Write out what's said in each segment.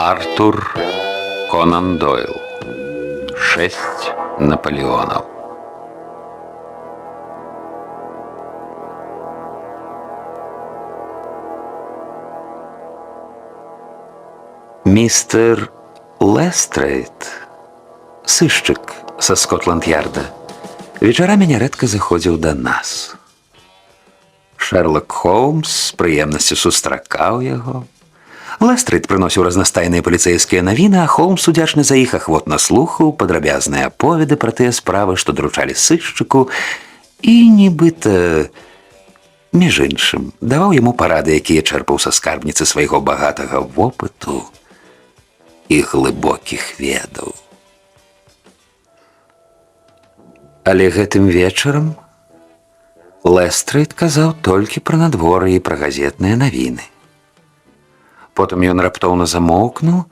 Артур Конан Дойл. 6 Наполеонов. Мистер Лестрейд, сыщик со Скотланд-Ярда, вечарамі нярэдка заходзіў да нас. Шерлок Холмс з прыемнасцю сустракаў яго. Лестрейд прыносіў разнастайныя паліцэйскія навіны, а Холмс, удзячны за іх, ахвотна слухаў падрабязныя аповеды пра тыя справы, што даручалі сышчыку, і нібыта, між іншым, даваў яму парады, якія чэрпаў са скарбніцы свайго багатага вопыту і глыбокіх ведаў. Але гэтым вечарам Лестрейд казаў толькі пра надвор'е і пра газетныя навіны. Потым ён раптоўна замоўкнуў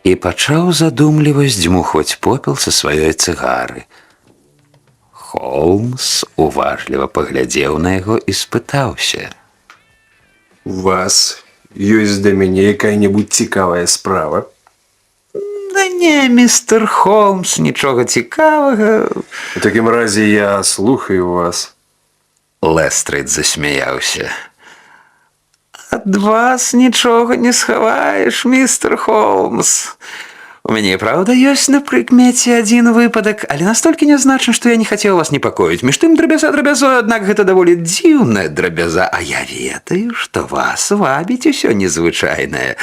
і пачаў задумліва здзьмухваць попел са сваёй цыгары. Холмс уважліва паглядзеў на яго і спытаўся: «У вас ёсць да мяне якая-небудзь цікавая справа?» «Да не, містер Холмс, нічога цікавага». «У такім разе я слухаю вас». Лестрейд засмяяўся. «Ад вас нічога не схаваеш, містер Холмс. У мяне, праўда, ёсць на прыкмеце адзін выпадак, але настолькі нязначна, што я не хацеў вас непакоіць. Між тым драбяза драбязой, аднак гэта даволі дзіўная драбяза, а я ведаю, што вас вабіць усё незвычайнае.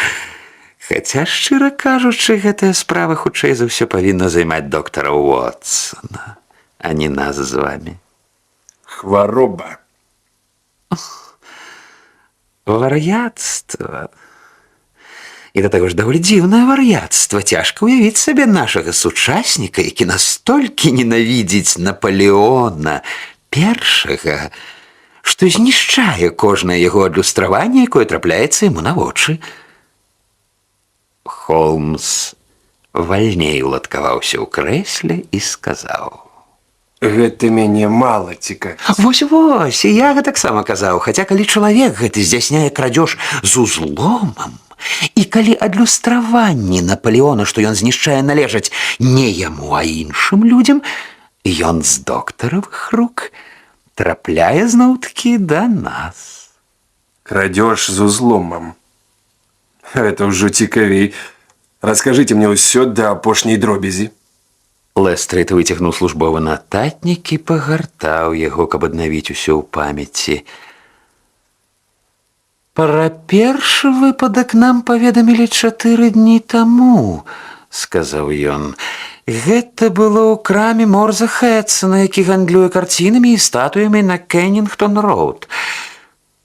Хаця, шчыра кажучы, гэтая справа хутчэй за ўсё павінна займаць доктара Уотсона, а не нас з вамі». «Хвароба». «Вар'яцтва. І да таго ж даволі дзіўнае вар'яцтва. Цяжка ўявіць сабе нашага сучасніка, які настолькі ненавідзіць Наполеона першага, што знішчае кожнае яго адлюстраванне, якое трапляецца яму на вочы». Холмс вальней уладкаваўся ў крэсле і сказаў: «Гэта мяне мала цікавіць». «Вось-вось, і я гэтаксама казаў, хаця калі чалавек гэты здзяйсняе крадзеж з узломам, і калі адлюстраванні Наполеона, што ён знішчае, належаць не яму, а іншым людзям, ён з доктаравых рук трапляе зноў-такі да нас». «Крадзеж з узломам. Гэта ўжо цікавей. Раскажыце мне ўсё да апошняй дробязі». Лестрейд выцягнуў службовы нататнік і пагартаў яго, каб аднавіць усё ў памяці. «Пра першы выпадак нам паведамілі 4 дні таму», – сказаў ён. «Гэта было ў краме Морза Хэтсона, які гандлюе карцінамі і статуямі на Кеннінгтон-роуд.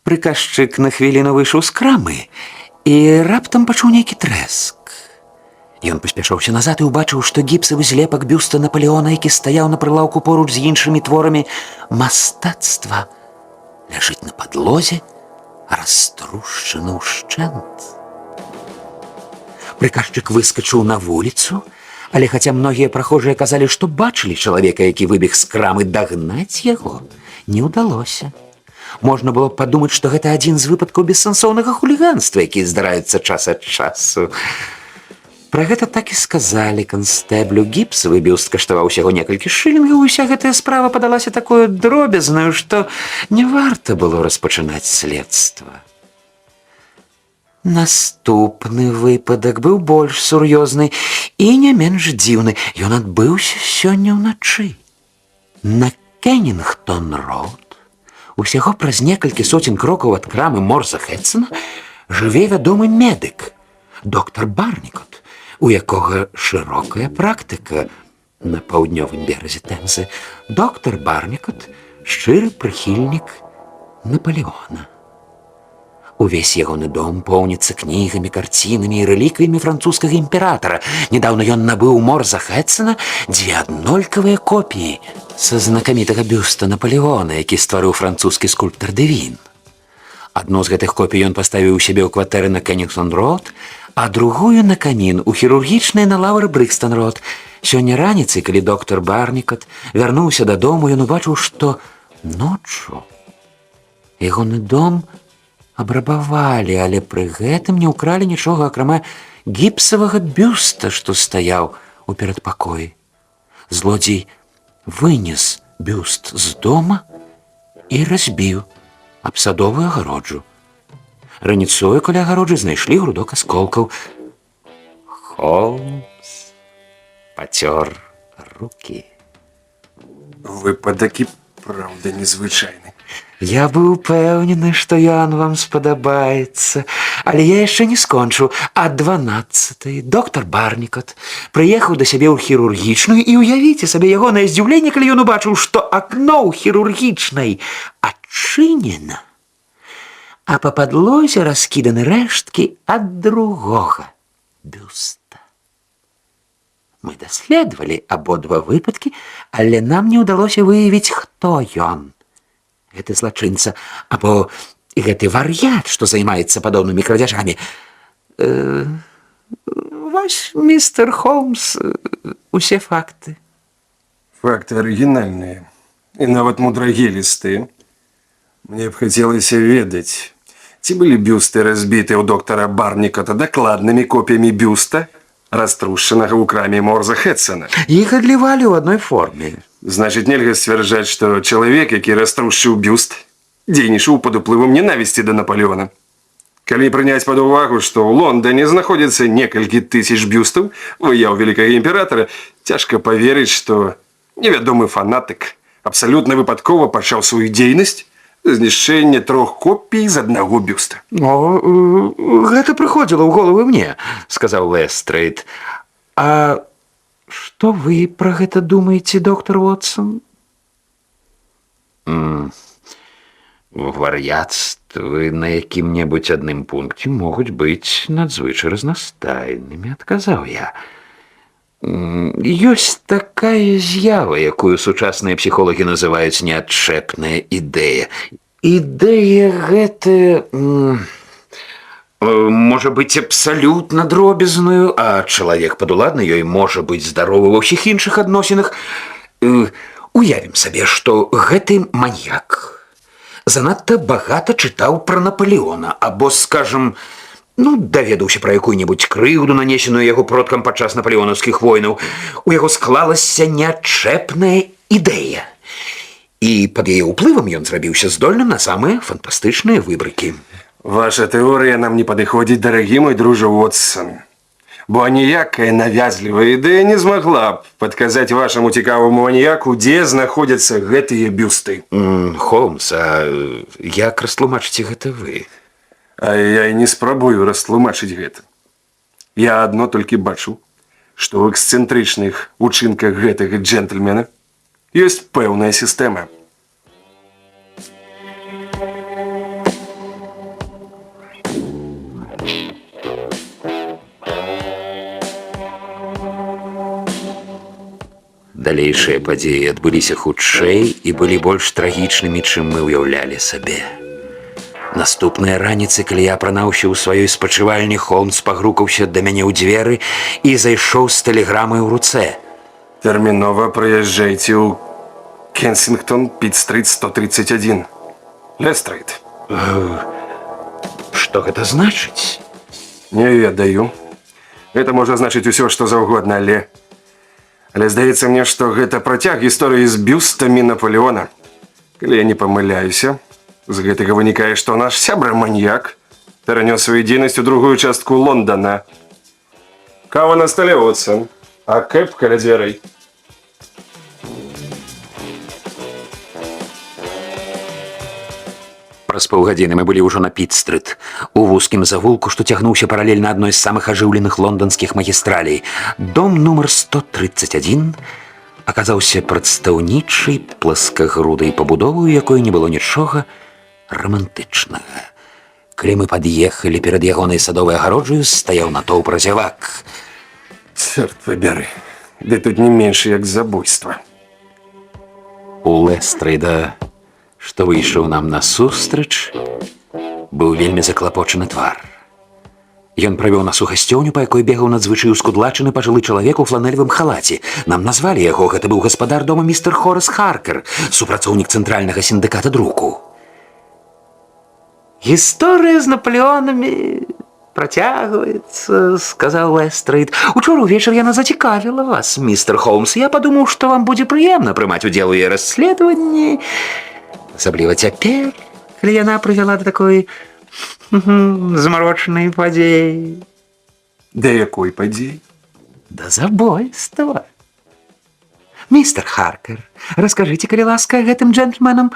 Прыказчык на хвіліну выйшаў з крамы і раптам пачуў нейкі трэск. Ён паспяшаўся назад і ўбачыў, што гіпсавы злепак бюста Наполеона, які стаяў на прылаўку поруч з іншымі творамі мастацтва, ляжыць на падлозе, раструшчаны ўшчэнт. Прыказчык выскачыў на вуліцу, але хаця многія прахожыя казалі, што бачылі чалавека, які выбег з крамы, дагнаць яго не ўдалося. Можна было б падумаць, што гэта адзін з выпадкаў бессэнсоўнага хуліганства, які здараецца час ад часу. Пра гэта так і сказалі канстэблю. Гіпсавы бюст каштаваў усяго некалькі шылінгаў, і уся гэтая справа падалася такою дробязнаю, што не варта было распачынаць следства. Наступны выпадак быў больш сур'ёзны і не менш дзіўны. Ён адбыўся сёння ўначы. На Кеннінгтон-роуд, усяго праз некалькі соцень крокаў ад крамы Морза Хэтсона, жыве вядомы медык, доктар Барнікот, у якога шырокая практыка на паўднёвым беразе Тэмзы. Доктар Барнікот – шчыры прыхільнік Наполеона. Увесь ягоны дом поўніцца кнігамі, карцінамі і рэліквіямі французскага імператара. Нядаўна ён набыў у Морза Хэтсона 2 аднолькавыя копіі са знакамітага бюста Наполеона, які стварыў французскі скульптар Дэвін. Адну з гэтых копій ён паставіў у сябе ў кватэры на Кеннінгтон-роуд, а другую на камін у хірургічнай на лаўры Брыкстон-роуд. Сёння раніцай, калі доктар Барнікот вярнуўся дадому, ён убачыў, што ноччу ягоны дом абрабавалі, але пры гэтым не ўкралі нічога, акрамя гіпсавага бюста, што стаяў у перадпакоі. Злодзей вынес бюст з дома і разбіў аб садовую агароджу. Раніцою каля агароджы знайшлі грудок асколкаў. Холмс пацёр рукі. Выпадак і праўда незвычайны. Я быў упэўнены, што ён вам спадабаецца, але я яшчэ не скончу. А 12-й доктар Барнікот прыехаў да сябе ў хірургічную, і ўявіце сабе ягонае здзіўленне, калі ён убачыў, што акно ў хірургічнай адчынена, а па падлозе раскіданы рэшткі ад другога бюста. Мы даследавалі абодва выпадкі, але нам не ўдалося выявіць, хто ён. Гэты злачынца, або гэты вар'ят, што займаецца падобнымі крадзяжамі. Вось, містер Холмс, усе факты. Факты арыгінальныя і нават мудрагелістыя. Мне б хацелася ведаць, ці былі бюсты разбітыя ў доктара Барнікота дакладнымі копіямі бюста, раструшчанага ў краме Морза Хедсона. Іх адлівалі ў адной форме. Значыць, нельга сцвярджаць, што чалавек, які раструшчыў бюст, дзейнічаў пад уплывам ненавісці да Напалеона. Калі прыняць пад увагу, што ў Лондане знаходзіцца некалькі тысяч бюстаў выяў вялікага імператара, цяжка паверыць, што невядомы фанатык абсалютна выпадкова пачаў сваю дзейнасць знішчэння 3 копій з аднаго бюста. Гэта прыходзіла ў голову мне, сказаў Лестрейд. А што вы пра гэта думаеце, доктор Уотсон? Вар'яцтвы на якім-небудзь адным пункце могуць быць надзвычай разнастайнымі, адказаў я. Ёсць такая з'ява, якую сучасныя псіхолагі называюць неадчэпная ідэя. Ідэя гэтая можа быць абсалютна дробязнаю, а чалавек падуладны ёй можа быць здаровы ва ўсіх іншых адносінах. Уявім сабе, што гэты маньяк занадта багата чытаў пра Напалеона, або, скажам, даведаўся пра якую-небудзь крыўду, нанесеную яго продкам падчас напалеонаўскіх войнаў. У яго склалася неадчэпная ідэя. І пад яе ўплывам ён зрабіўся здольным на самыя фантастычныя выбрыкі. Ваша тэорыя нам не падыходзіць, дарагі мой дружа Уотсон. Бо аніякая навязлівая ідэя не змагла б падказаць вашаму цікаваму маніяку, дзе знаходзяцца гэтыя бюсты. Холмс, а як растлумачыце гэта вы? А я і не спрабую растлумачыць гэта. Я адно толькі бачу, што ў эксцэнтрычных учынках гэтага джентльмена ёсць пэўная сістэма. Далейшыя падзеі адбыліся хутчэй і былі больш трагічнымі, чым мы ўяўлялі сабе. Наступныя раніцы, калі я апранаўся ў сваёй спачывальні, Холмс пагрукаўся да мяне ў дзверы і зайшоў з тэлеграмай у руцэ. Тэрмінова прыязджайце ў Кенсінгтон, Піт-стрыт, 131. Лестрейд. Што гэта значыць? Не ведаю. Гэта можа значыць усё, што заўгодна, Але здаецца мне, што гэта працяг гісторыі з бюстамі Напалеона. Калі я не памыляюся, з гэтага вынікае, што наш сябра-маньяк перанёс сваю дзейнасць у другую частку Лондона. Кава на стале, Уотсон, а кэп каля дзвярэй. Праз паўгадзіны мы былі ўжо на Піт-стрыт, у вузкім завулку, што цягнуўся паралельна адной з самых ажыўленых лонданскіх магістралей. Дом нумар 131 аказаўся прадстаўнічай пласкагрудай пабудовы, у якой не было нічога романтычнага. Калі мы пад'ехалі перад ягонай садовай агароджаю, стаяў натоўп разявак. Чорт пабяры, ды тут не менш як забойства. У Лестрейда, што выйшаў нам насустрач, быў вельмі заклапочаны твар. Ён правёў нас у гасцёўню, па якой бегаў надзвычай ускудлачаны пажылы чалавек у фланэлевым халаце. Нам назвалі яго, гэта быў гаспадар дома містер Хорас Харкер, супрацоўнік цэнтральнага сіндыката друку. История с Наполеонами протягивается, сказал Лестрейд. Учора увечер яна зацікавіла вас, мистер Холмс. Я подумал, что вам будет приемно прымаць удзел у яе расследаванні. Асабліва цяпер, калі яна прывяла до такой змарочнай падзеі. Да якой падзеі? Да забойства. Мистер Харкер, расскажите, калі ласка, гэтым джентльменам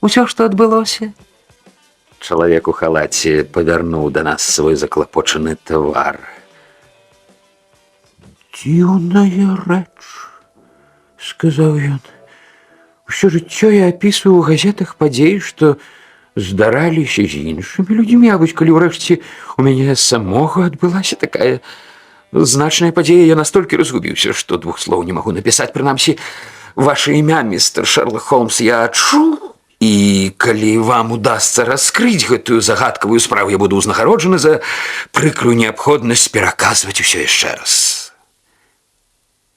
усё, што адбылося. Чалавек у халаце павярнуў да нас свой заклапочаны твар. Дзіўная рэч, сказаў ён. Усё жыццё я апісваў у газетах падзеі, што здараліся з іншымі людзьмі, а вось калі ўрэшце у мяне самога адбылася такая значная падзея, я настолькі разгубіўся, што двух слоў не магу напісаць. Прынамсі, ваше імя, містер Шерлок Холмс, я адчуў. І калі вам удасца раскрыць гэтую загадкавую справу, я буду ўзнагароджаны за прыкрую неабходнасць пераказваць усё яшчэ раз.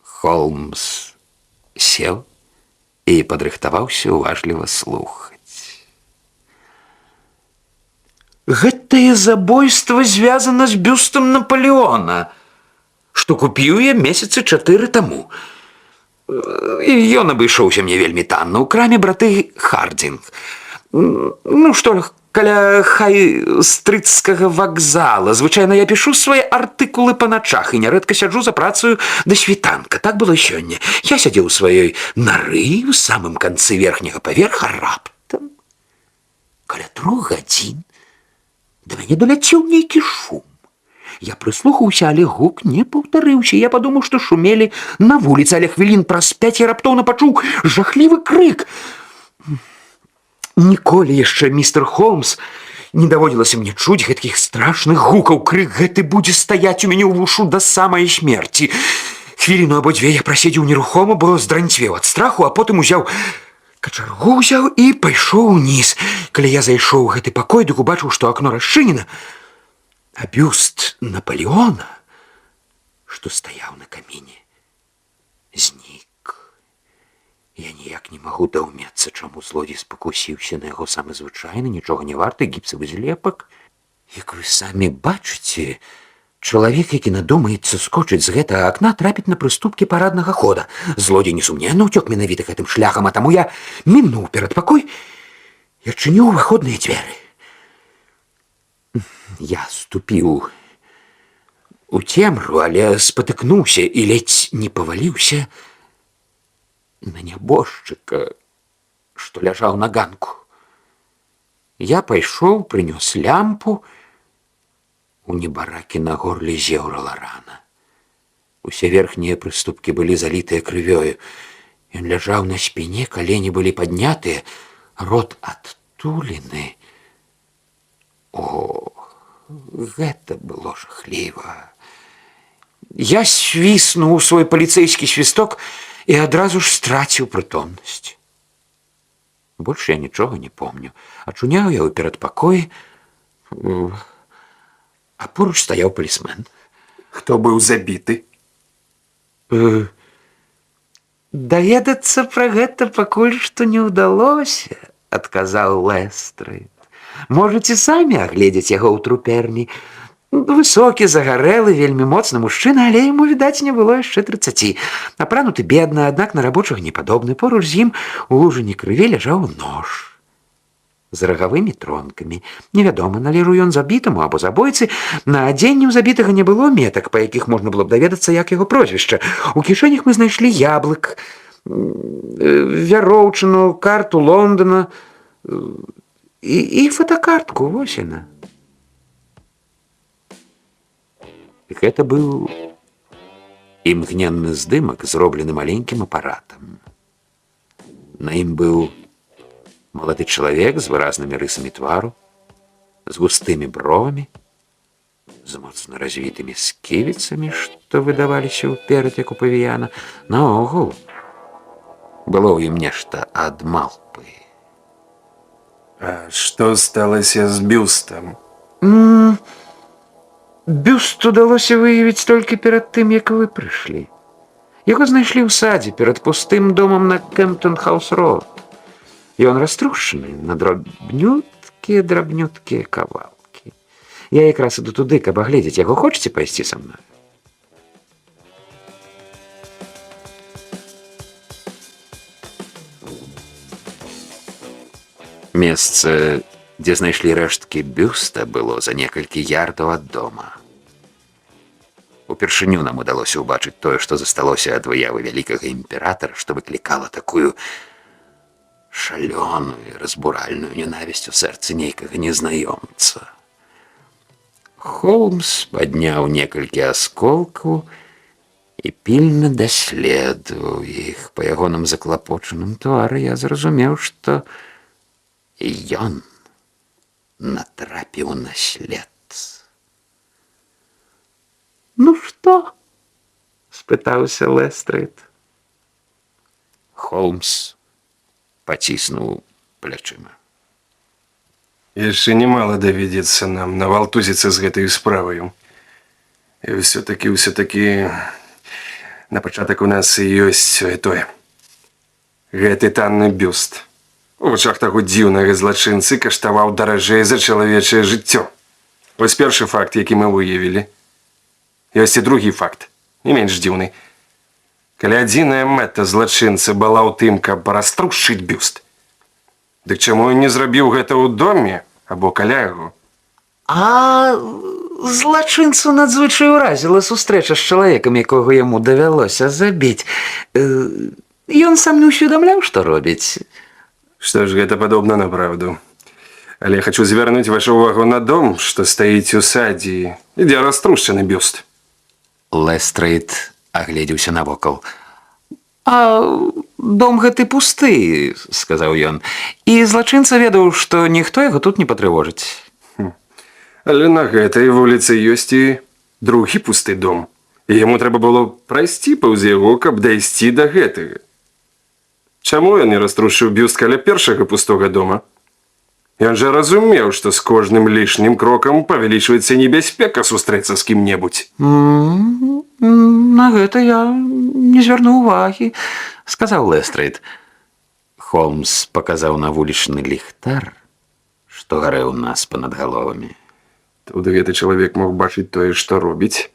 Холмс сеў і падрыхтаваўся уважліва слухаць. Гэтае забойства звязана з бюстам Наполеона, што купіў я месяцы 4 таму. Ён абышоўся мне вельмі танна ў краме браты Хардзінг. Ну што, каля Хай-стрытскага вакзала. Звычайна я пішу свае артыкулы па начах і нярэдка сяджу за працаю да світанка. Так было сёння. Я сядзеў у сваёй нары ў самым канцы верхняга паверха раптам. Каля 3 гадзін да мяне доляцеў нейкі шум. Я прыслухаўся, але гук не паўтарыўся. Я падумаў, што шумелі на вуліцы, але хвілін праз 5 я раптоўна пачуў жахлівы крык. Ніколі яшчэ, містер Холмс, не даводзілася мне чуць гэткіх страшных гукаў. Крык гэты будзе стаяць у мяне ў вушу да самай смерці. Хвіліну або дзве я праседзеў нерухома, бо здранцвеў ад страху, а потым узяў качаргу і пайшоў уніз. Калі я зайшоў у гэты пакой, дык убачыў, што акно расчынена, а бюст Наполеона, што стаяў на каміне, знік. Я ніяк не магу даўмецца, чаму злодзей спакусіўся на яго самы звычайны, нічога не варты гіпсавы злепак. Як вы самі бачыце, чалавек, які надумаецца скочыць з гэтага акна, трапіць на прыступкі параднага хода. Злодзей несумненна ўцёк менавіта гэтым шляхам, а таму я мінуў перадпакой і адчыніў уваходныя дзверы. Я ступіў у цемру, але спатыкнуўся і ледзь не паваліўся на нябожчыка, што ляжаў на ганку. Я пайшоў, прынёс лямпу. У небаракі на горле зеўрала рана. Усе верхнія прыступкі былі залітыя крывёю. Ён ляжаў на спіне, калені былі паднятыя, рот адтулены. О, гэта было жахліва. Я свіснуў свой паліцэйскі свісток і адразу ж страціў прытомнасць. Больш я нічога не помню. Ачуняў я ў перадпакоі, а поруч стаяў палісмен. Хто быў забіты? Даведацца пра гэта пакуль што не ўдалося, адказаў Лестрейд. Можаце самі агледзець яго ў труперні. Высокі, загарэлы, вельмі моцны мужчына, але яму, відаць, не было яшчэ 30. Апрануты бедна, аднак на рабочага не падобны. Поруч з ім у лужыні крыві ляжаў нож з рагавымі тронкамі. Невядома, належаў ён забітаму або забойцы. На адзенні ў забітага не было метак, па якіх можна было б даведацца, як яго прозвішча. У кішэнях мы знайшлі яблык, вяроўчыну, карту Лондона і фотокартку, вось яна. Гэта быў імгненны здымак, зроблены маленькім апаратам. На ім быў малады чалавек з выразнымі рысамі твару, з густымі бровамі, з моцна развітымі сківіцамі, што выдаваліся ўперад, як у павіяна. Наогул, было ў ім нешта ад малпы. А што сталася з бюстам? Бюст удалося выявіць толькі перад тым, як вы прыйшлі. Яго знайшлі ў садзе перад пустым домам на Кемптон-хаус-роуд. Ён раструшчаны на драбнюткі такія драбнюткія кавалкі. Я якраз іду туды, каб агледзець яго. Хочаце пайсці са мною? Месца, дзе знайшлі рэшткі бюста, было за некалькі ярдаў ад дома. Упершыню нам удалося ўбачыць тое, што засталося ад выявы вялікага імператара, што выклікала такую шалёную і разбуральную ненавісць у сэрцы нейкага незнаёмца. Холмс падняў некалькі асколкаў і пільна даследаваў іх. Па ягоным заклапочаным твары я зразумеў, што ён натрапіў на след. «Ну што?» – спытаўся Лестрейд. Холмс паціснуў плячыма. Яшчэ немало давядзецца нам навалтузіцца з гэтай справаю. І ўсё-такі, на пачатак у нас ёсць тое. Гэты танны бюст у вачах таго дзіўнага злачынцы каштаваў даражэй за чалавечае жыццё. Вось першы факт, які мы выявілі. Ёсць і другі факт, не менш дзіўны. Калі адзіная мэта злачынцы была ў тым, каб раструшчыць бюст, дык чаму ён не зрабіў гэта ў доме або каля яго? А злачынцу надзвычай уразіла сустрэча з чалавекам, якога яму давялося забіць. Ён сам не ўсведамляў, што робіць. Што ж, гэта падобна на праўду. Але я хачу звярнуць вашу ўвагу на дом, што стаіць у садзе, ідзе раструшчаны бюст. Лестрейд агледзеўся навокал. «А дом гэты пусты», – сказаў ён. «І злачынца ведаў, што ніхто яго тут не патрывожыць». Але на гэтай вуліцы ёсць і другі пусты дом. І яму трэба было прайсці паўз яго, каб дайсці да гэтага. Чаму ён не раструшыў бюст каля першага пустога дома? Ён жа разумеў, што з кожным лішнім крокам павялічваецца небяспека сустрэцца з кім-небудзь. На гэта я не звярнуў увагі, сказаў Лестрейд. Холмс паказаў на вулічны ліхтар, што гарэў у нас панад галовамі. Тут гэты чалавек мог бачыць тое, што робіць,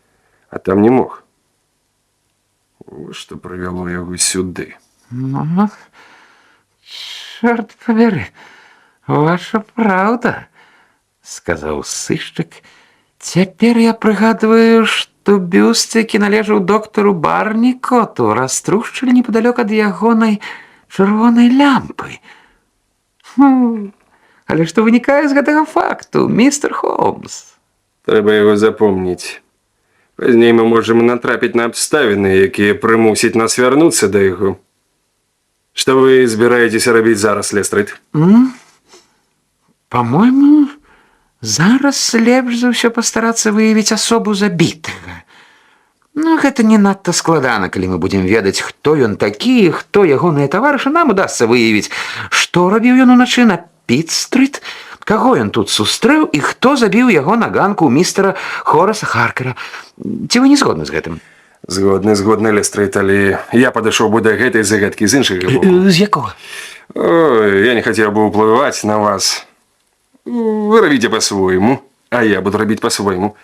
а там не мог. Што прывяло яго сюды. Чорт пабяры. «Ваша праўда», – сказаў сышчык. «Цяпер я прыгадваю, што бюст, які належаў доктару Барнікоту, раструшчылі непадалёк ад ягонай чырвонай лямпы. Але што вынікае з гэтага факту, містер Холмс?» Трэба яго запомніць. Пазней мы можам натрапіць на абставіны, якія прымусяць нас вярнуцца да яго. Што вы збіраецеся рабіць зараз, Лестрейд? По-мойму, зараз лепш за ўсё пастарацца выявіць асобу забітага. Гэта не надта складана, калі мы будзем ведаць, хто ён такі, хто ягоныя таварышы. Нам удасца выявіць, што рабіў ён уначы на Піт-стрыт, каго ён тут сустрэў і хто забіў яго на ганку містера Хораса Харкера. Ці вы не згодны з гэтым? Згодны, Лестрейд, але я падышоў бы да гэтай загадкі з іншага боку. З якога? Ой, я не хацеў бы ўплываць на вас. Вы робіце па-свойму, а я буду рабіць па-свойму.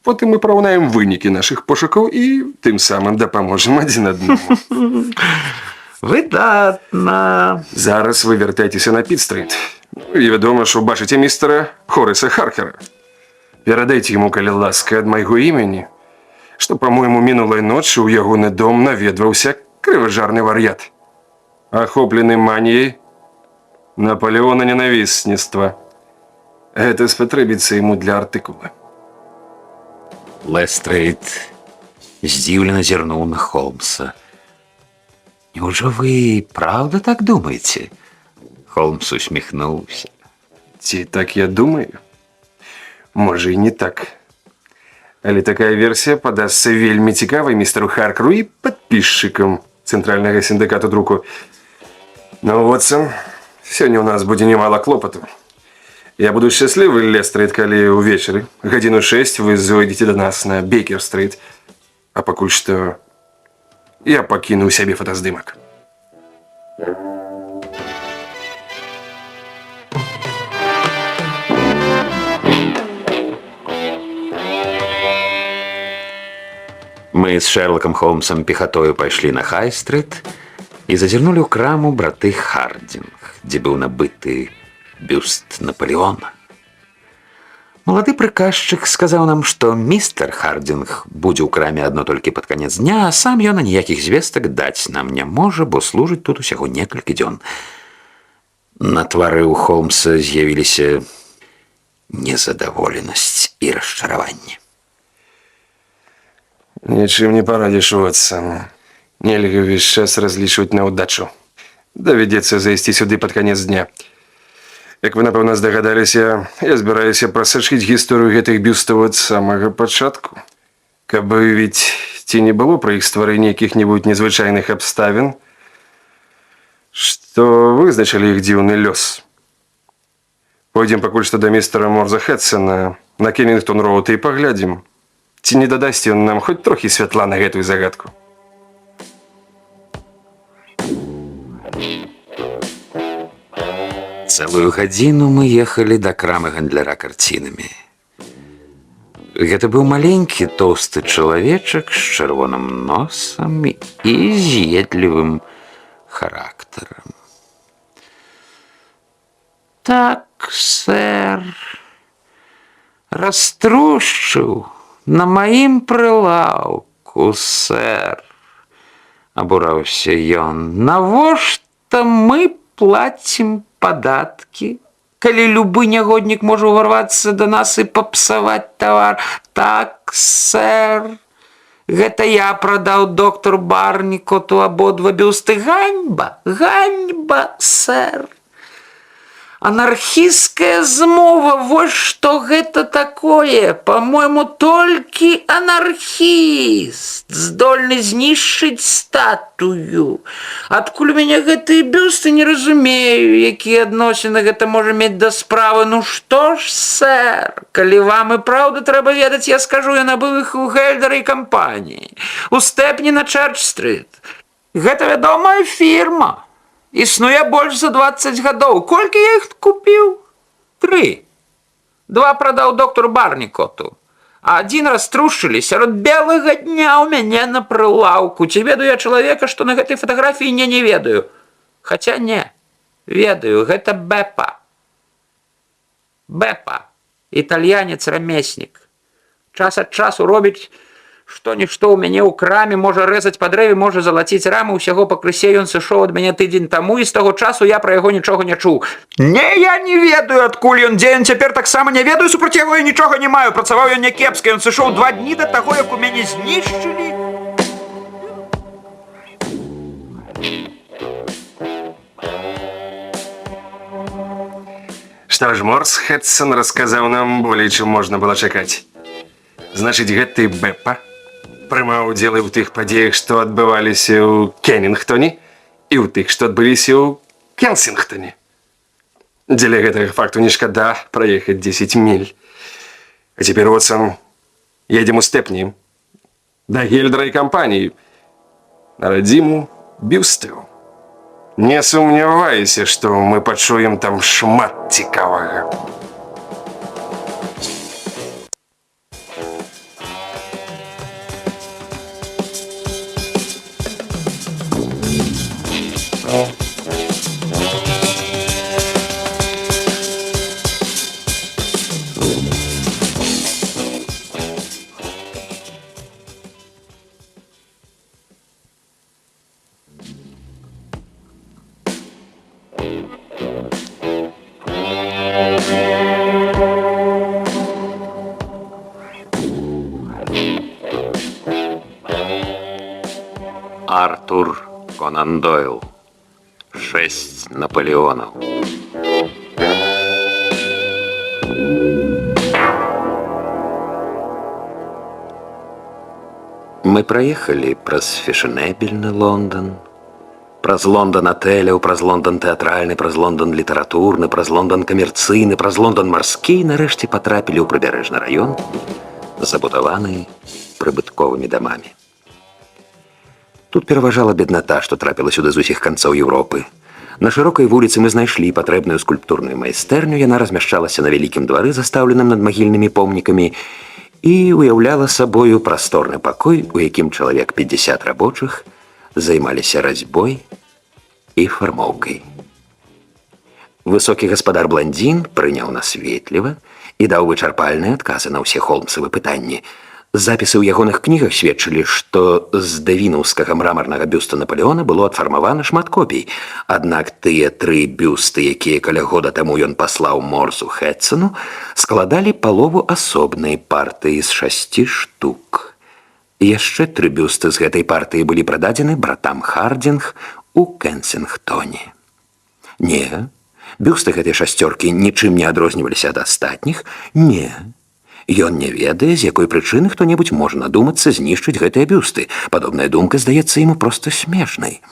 Потым мы параўнаем вынікі нашых пошукаў і тым самым дапаможам адзін аднаму. Выдатна. Зараз вы вяртайцеся на Піт-стрыт. І вядома, што бачыце містера Хораса Харкера. Перадайце яму, калі ласка, ад майго імені, што, па-мойму, мінулай ночы ў ягоны дом наведваўся крыважарны вар'ят, ахоплены маніяй Наполеона ненавісніцтва. Гэта спатрэбіцца яму для артыкула. Лестрейд здзіўлена зірнуў на Холмса. «Неужо вы правда так думаеце?» Холмс усміхнуўся. Ці так я думаю? Можа і не так. Але такая версія падасца вельмі цікавай містеру Харкеру і падпісчыкам Цэнтральнага сіндыкату друку. Ну, Вотсон, сёння ў нас будзе немало клопату. Я буду шчаслівы, Лестрейд, калі ўвечары, гадзіну 6 вы зойдзеце да нас на Бейкер-стрыт. А пакуль што я пакінуў сябе фотаздымак. Мы с Шерлоком Холмсом пехотою пайшлі на Хай-стрыт і зазірнулі ў краму браты Хардинг, дзе быў набыты бюст Наполеона. Малады прыказчык сказаў нам, што містер Хардинг будзе ў краме адно толькі пад канец дня, а сам ён ніякіх звестак даць нам не можа, бо служыць тут усяго некалькі дзён. На твары ў Холмса з'явіліся незадаволенасць і расчараванне. Нічым не парадзіш, Уотсон. Нельга ўвесь час разлічваць на ўдачу. Давядзецца зайсці сюды пад канец дня. Як вы, напэўна, здагадаліся, я збіраюся прасачыць гісторыю гэтых бюстаў ад самага пачатку. Каб выявіць, ці не было пры іх стварэнні якіх-небудзь незвычайных абставін, што вызначылі іх дзіўны лёс. Пойдзем пакуль што да містера Морза Хэтсона на Кеннінгтон-роуд і паглядзім, ці не дадасць ён нам хоць трохі святла на гэтую загадку. Цэлую гадзіну мы ехалі да крамы гандляра карцінамі. Гэта быў маленькі тоўсты чалавечак з чырвоным носам і з'едлівым характарам. Так, сэр, раструшчыў на маім прылаўку, сэр, абураўся ён. Навошта мы плацім падаткі, калі любы нягоднік можа ўварвацца да нас і папсаваць тавар? Так, сэр, гэта я прадаў доктару Барнікоту абодва бюсты. Ганьба, ганьба, сэр. Анархістская змова, вось што гэта такое. Па-мойму, толькі анархіст здольны знішчыць статую. Адкуль у мяне гэтыя бюсты, не разумею, якія адносіны гэта можа мець да справы. Ну што ж, сэр, калі вам і праўда трэба ведаць, я скажу, я набыў іх у Гельдера і кампаніі, у Стэпні на Чэрч-стрыт. Гэта вядомая фірма. Існуе больш за 20 гадоў. Колькі я іх купіў? 3. 2 прадаў доктару Барнікоту, а 1 раструшчылі сярод белага дня ў мяне на прылаўку. Ці ведаю я чалавека, што на гэтай фатаграфіі не ведаю? Хаця не, ведаю, гэта Бепа. Бепа, італьянец-рамеснік. Час ад часу робіць што-нішто ў мяне ў краме, можа рэзаць па дрэве, можа залаціць рамы, усяго пакрысе ён сышоў ад мяне тыдзень таму, і з таго часу я пра яго нічога не чуў. Не, я не ведаю, адкуль ён, дзе ён цяпер, таксама не ведаю, супраць яго я нічога не маю, працаваў ён някепска, ён сышоў 2 дні да таго, як у мяне знішчылі. Што ж, Морз Хэтсон расказаў нам болей, чым можна было чакаць. Значыць, гэты Бепа прымаў удзел і ў тых падзеях, што адбываліся ў Кеннінгтоне, і ў тых, што адбыліся ў Кенсінгтоне. Дзеля гэтага факту не шкада праехаць 10 міль. А цяпер, Уотсон, едзем у Стэпні, да Гельдера і кампаніі, на радзіму бюстаў. Не сумнявайся, што мы пачуем там шмат цікавага. Артур Конан Дойл. 6 Наполеонов. Мы проехали праз фешенебельны Лондон, праз Лондон атэляў, праз Лондон тэатральны, праз Лондон літаратурны, праз Лондон камерцыйны, праз Лондон марскі, і нарэшце патрапілі ў прыбярэжны раён, забудаваны прыбытковымі дамамі. Тут пераважала бедната, што трапіла сюды з усіх канцоў Еўропы. На шырокай вуліцы мы знайшлі патрэбную скульптурную майстэрню, яна размяшчалася на вялікім двары, застаўленым надмагільнымі помнікамі, і уяўляла сабою прасторны пакой, у якім чалавек 50 рабочых займаліся разьбой і фармоўкай. Высокі гаспадар бландзін прыняў нас ветліва і даў вычарпальныя адказы на ўсе Холмсавы пытанні. Запісы ў ягоных кнігах сведчылі, што з давінаўскага мрамарнага бюста Напалеона было адфармавана шмат копій. Аднак тыя 3 бюсты, якія каля года таму ён паслаў Морсу Хэтсону, складалі палову асобнай партыі з 6 штук. Яшчэ 3 бюсты з гэтай партыі былі прададзены братам Хардзінг у Кенсінгтоне. Не, бюсты гэтай шасцёркі нічым не адрозніваліся ад астатніх. Не. Ён не ведае, з якой прычыны хто-небудзь можа надумацца знішчыць гэтыя бюсты. Падобная думка здаецца яму проста смешнай.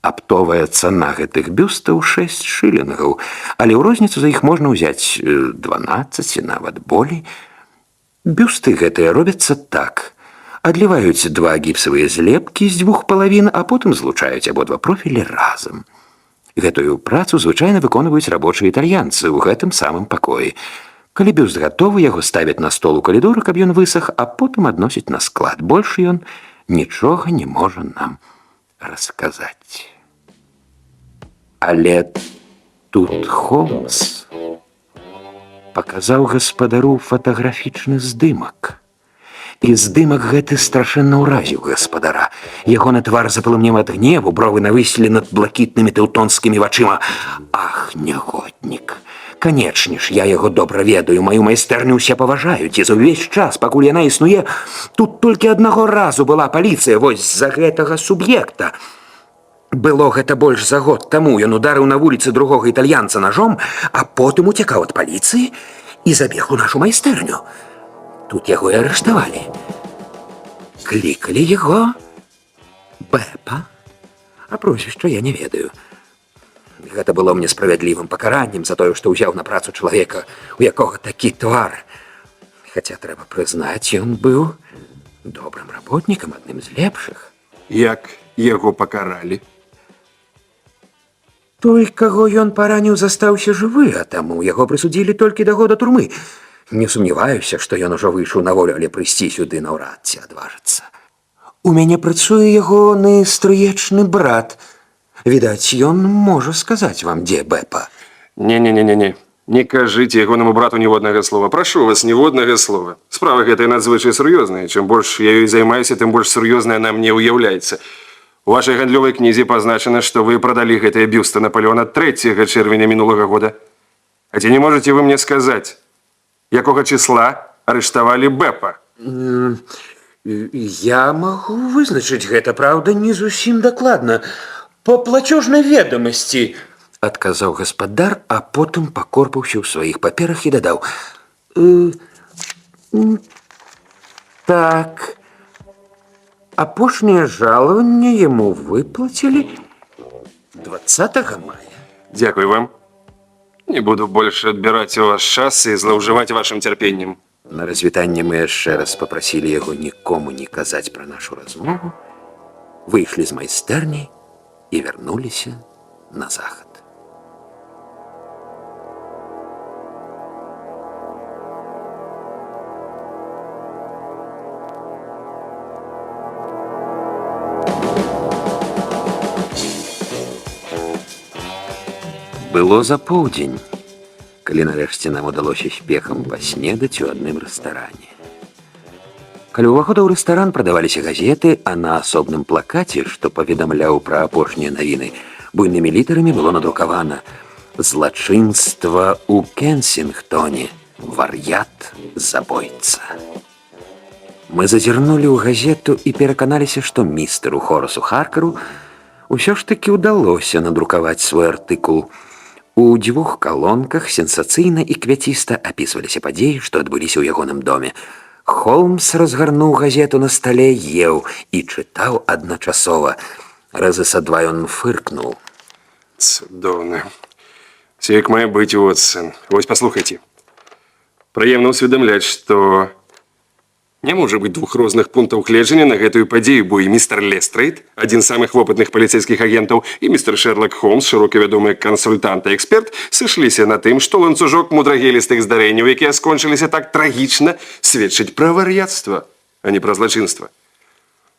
Аптовая цана гэтых бюстаў 6 шылінгаў, але ў розніцу за іх можна ўзяць 12, нават болей. Бюсты гэтыя робяцца так. Адліваюць 2 гіпсавыя злепкі з 2 палавін, а потым злучаюць абодва профілі разам. Гэтую працу звычайна выконваюць рабочыя італьянцы ў гэтым самым пакоі. Калі бюст гатовы, яго ставяць на стол у калідоры, каб ён высах, а потым адносяць на склад. Больш ён нічога не можа нам расказаць. Але тут Холмс паказаў гаспадару фатаграфічны здымак. І здымак гэты страшэнна ўразіў гаспадара. Ягоны твар запалымнеў ад гневу, бровы навыселі над блакітнымі тэўтонскімі вачыма. Ах, нягоднік! Канечне ж, я яго добра ведаю, маю майстэрню ўсе паважаюць, і за ўвесь час, пакуль яна існуе, тут толькі аднаго разу была паліцыя вось з-за гэтага суб'екта. Было гэта больш за год таму, ён ударыў на вуліцы другога італьянца ножом, а потым уцякаў ад паліцыі і забег у нашу майстэрню. Тут яго і арыштавалі. Клікалі яго Бэпа, а прозвішча я не ведаю. Гэта было мне справядлівым пакараннем за тое, што ўзяў на працу чалавека, у якога такі твар. Хаця, трэба прызнаць, ён быў добрым работнікам, адным з лепшых. Як яго пакаралі? Той, каго ён параніў, застаўся жывы, а таму яго прысудзілі толькі да года турмы. Не сумняваюся, што ён ужо выйшаў на волю, але прыйсці сюды наўрад ці адважыцца. У мяне працуе ягоны стрыечны брат. Відаць, ён можа сказаць вам, дзе Бэпа. Не-не-не-не. Не кажыце ягонаму брату ніводнага слова. Прашу вас, ніводнага слова. Справа гэтая надзвычай сур'ёзная. Чым больш я ёй займаюся, тым больш сур'ёзная она мне ўяўляецца. У вашай гандлёвай кнізе пазначана, што вы прадалі гэтыя бюсты Напалеона 3 чэрвеня мінулага года. А ці не можаце вы мне сказаць, якога числа арыштавалі Бэпа? Я магу вызначыць гэта, праўда, не зусім дакладна. По плацёжнай ведамасці, адказаў гаспадар, а потым пакорпаўся ў сваіх паперах і дадаў. Так, апошняе жалаванне яму выплацілі 20 мая. Дзякуй вам. Не буду больше адбіраць у вас час і злоўжываць вашым цярпеннем. На развітанне мы яшчэ раз папрасілі яго нікому не казаць пра нашу размову, выйшлі з майстэрні і вярнуліся на захад. Было за поўдзень, калі нарэшце нам удалося спехам паснедаць у адным рэстаране. Каля ўвахода ў рэстаран прадаваліся газеты, а на асобным плакаце, што паведамляў пра апошнія навіны, буйнымі літарамі было надрукавана: «Злачынства ў Кенсінгтоне. Вар'ят забойца». Мы зазірнулі ў газету і пераканаліся, што містэру Хорасу Харкеру ўсё ж такі ўдалося надрукаваць свой артыкул. У 2 калонках сенсацыйна і квяціста апісваліся падзеі, што адбыліся ў ягоным доме. Холмс разгарнуў газету на стале, еў і чытаў адначасова. Разы са 2 ён фыркнуў. Цудоўна. Все як мае быць, Уотсон. Вось паслухайце. Прыемна ўсведамляць, што Не можа быць двух розных пунктаў гледжання на гэтую падзею, бо і містер Лестрейд, адзін з самых вопытных паліцейскіх агентаў, і містер Шерлок Холмс, шырока вядомы кансультант і эксперт, сышліся на тым, што ланцужок мудрагелістых здарэнняў, якія скончыліся так трагічна, сведчыць пра вар'яцтва, а не пра злачынства.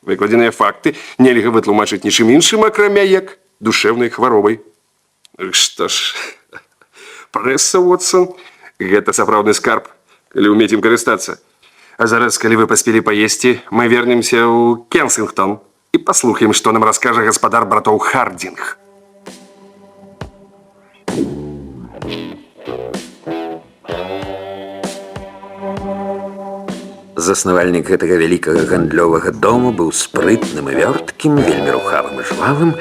Выкладзеныя факты нельга вытлумачыць нічым іншым, акрамя як душэўнай хваробай. Што ж, прэса, Уотсон, гэта сапраўдны скарб, калі ўмець ім карыстацца. А зараз, калі вы паспелі паесці, мы вернемся ў Кенсінгтон і паслухаем, што нам раскажа гаспадар братоў Хардзінг. Заснавальнік гэтага вялікага гандлёвага дома быў спрытным і вёрткім, вельмі рухавым і жвавым,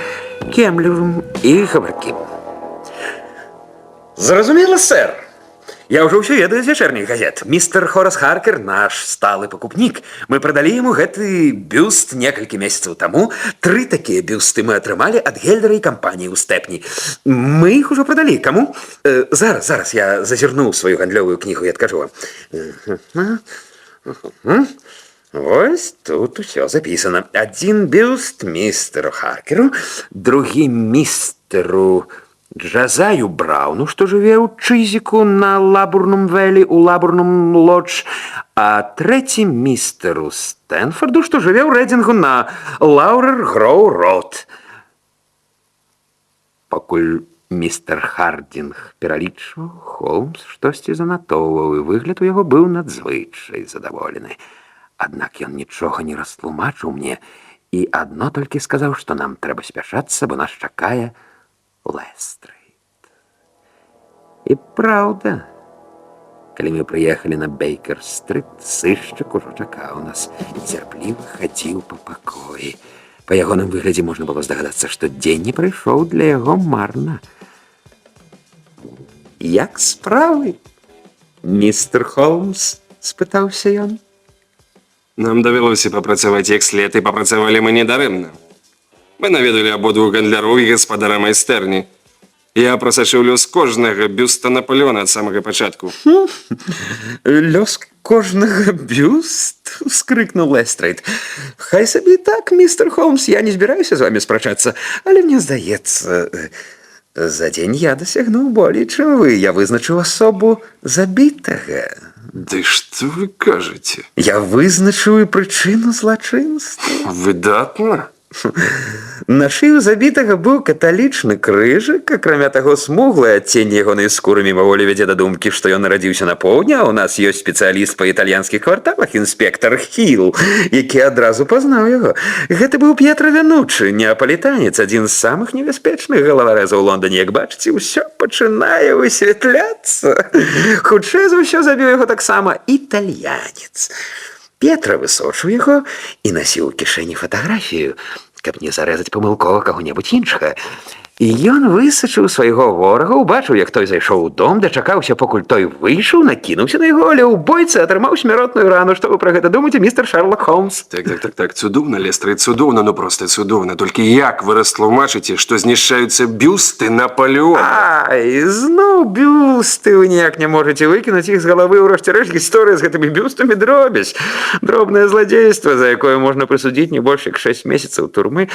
кемлівым і гаваркім. Зразумела, сэр. Я ўжо ўсё ведаю з вячэрніх газет. Містер Хорас Харкер – наш сталы пакупнік. Мы прадалі яму гэты бюст некалькі месяцаў таму. 3 такія бюсты мы атрымалі ад Гельдера і кампаніі ў Стэпні. Мы іх ужо прадалі. Каму? Зараз я зазірну ў сваю гандлёвую кнігу і адкажу вам. Вось тут усё запісана. 1 бюст містеру Харкеру, другі містеру Джазаю Брауну, што жыве ў Чызіку на Лабурным Вэлі, у Лабурным Лодж, а 3 містеру Стэнфорду, што жыве ў Рэдзінгу на Лаурер Гроу Род. Пакуль містер Хардзінг пералічваў, Холмс штосьці занатоўваў, і выгляд у яго быў надзвычай задаволены. Аднак ён нічога не растлумачыў мне і адно толькі сказаў, што нам трэба спяшацца, бо нас чакае Лестрейд. І праўда, калі мы прыехалі на Бейкер-стрыт, сышчык ужо чакаў нас і цярпліва хадзіў па пакоі. Па ягоным выглядзе можна было здагадацца, што дзень не прайшоў для яго марна. Як справы, містер Холмс? Спытаўся ён. Нам давялося папрацаваць як след, і папрацавалі мы недарэмна. Мы наведалі абодвух гандляроў і гаспадара майстэрні. Я прасачыў лёс кожнага бюста Наполеона ад самага пачатку. Лёс кожнага бюст? — вскрыкнуў Лестрейд. Хай сабе так, містер Холмс, я не збіраюся з вамі спрачацца, але мне здаецца, за дзень я дасягнуў болей, чым вы. Я вызначыў асобу забітага. Ды што вы кажаце? Я вызначыў і прычыну злачынства. Выдатна. На шыю забітага быў каталічны крыжык, акрамя таго смуглая адцень ягонай скуры мімаволі вядзе да думкі, што ён нарадзіўся на поўдні, а ў нас ёсць спецыяліст па італьянскіх кварталах, інспектар Хіл, які адразу пазнаў яго. Гэта быў П'етра Вянуччы, неапалітанец, адзін з самых небяспечных галаварэзаў у Лондоне. Як бачыце, усё пачынае высвятляцца. Хутчэй за ўсё забіў яго таксама італьянец. Петра высочыў яго і насіў у кішэні фатаграфію, каб не зарэзаць памылкова каго-небудзь іншага. І ён высачыў свайго ворага, убачыў, як той зайшоў у дом, дачакаўся, пакуль той выйшаў, накінуўся на яго, але ў бойцы атрымаў смяротную рану. Што вы пра гэта думаеце, містер Шерлок Холмс? Так, цудоўна, Лестрейд, цудоўна, ну проста цудоўна. Толькі як вы растлумачыце, што знішчаюцца бюсты Наполеона? Ай, зноў бюсты! Вы ніяк не можаце выкінуць іх з галавы. Урэшце рэшт, гісторыя з гэтымі бюстамі дробязь. Дробнае зладзейства, за якое можна прысудзіць не больш як 6 месяцаў турмы.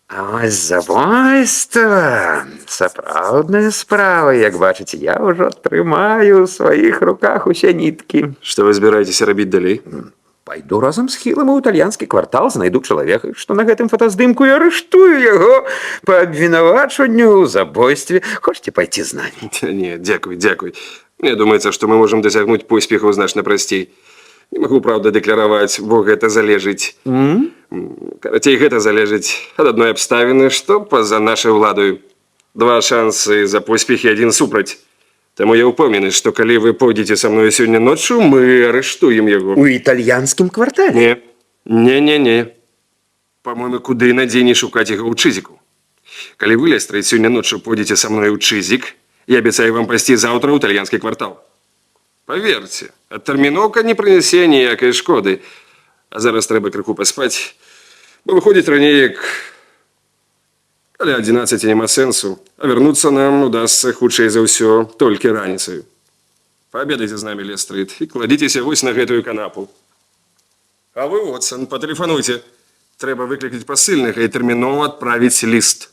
А вось забойства, сапраўдная справа. Як бачыце, я ўжо трымаю ў сваіх руках усе ніткі. Што вы збіраецеся рабіць далей? Пайду разам з Хілам у італьянскі квартал, знайду чалавека, што на гэтым фотаздымку, і арыштую яго па абвінавачванню ў забойстве. Хочаце пайти з намі? Не, дзякуй. Мне думаецца, што мы можам дасягнуць поспеху значна прасцей. Не магу, праўда, дэклараваць, бо гэта залежыць. Карацей, гэта залежыць ад адной абставіны, што па-за нашай уладаю. 2 шансы за поспехі, 1 супраць. Таму я ўпэўнены, што калі вы пойдзеце са мною сёння ноччу, мы арыштуем яго. У італьянскім квартале? Не. Па-мойму, куды надзейней шукаць яго ў Чызіку. Калі вы, Лестрейд, сёння ноччу пойдзеце са мною ў Чызік, я абяцаю вам пайсці заўтра ў італьянскі квартал. Паверце, адтэрміноўка не прынясе ніякай шкоды. А зараз трэба крыху паспаць, бо выходзіць раней, як каля 11 няма сэнсу, а вярнуцца нам удасца хутчэй за ўсё толькі раніцаю. Паабедайце з намі, Лестрейд, і кладзіцеся вось на гэтую канапу. А вы, Уотсон, патэлефануйце. Трэба выклікаць пасыльнага і тэрмінова адправіць ліст.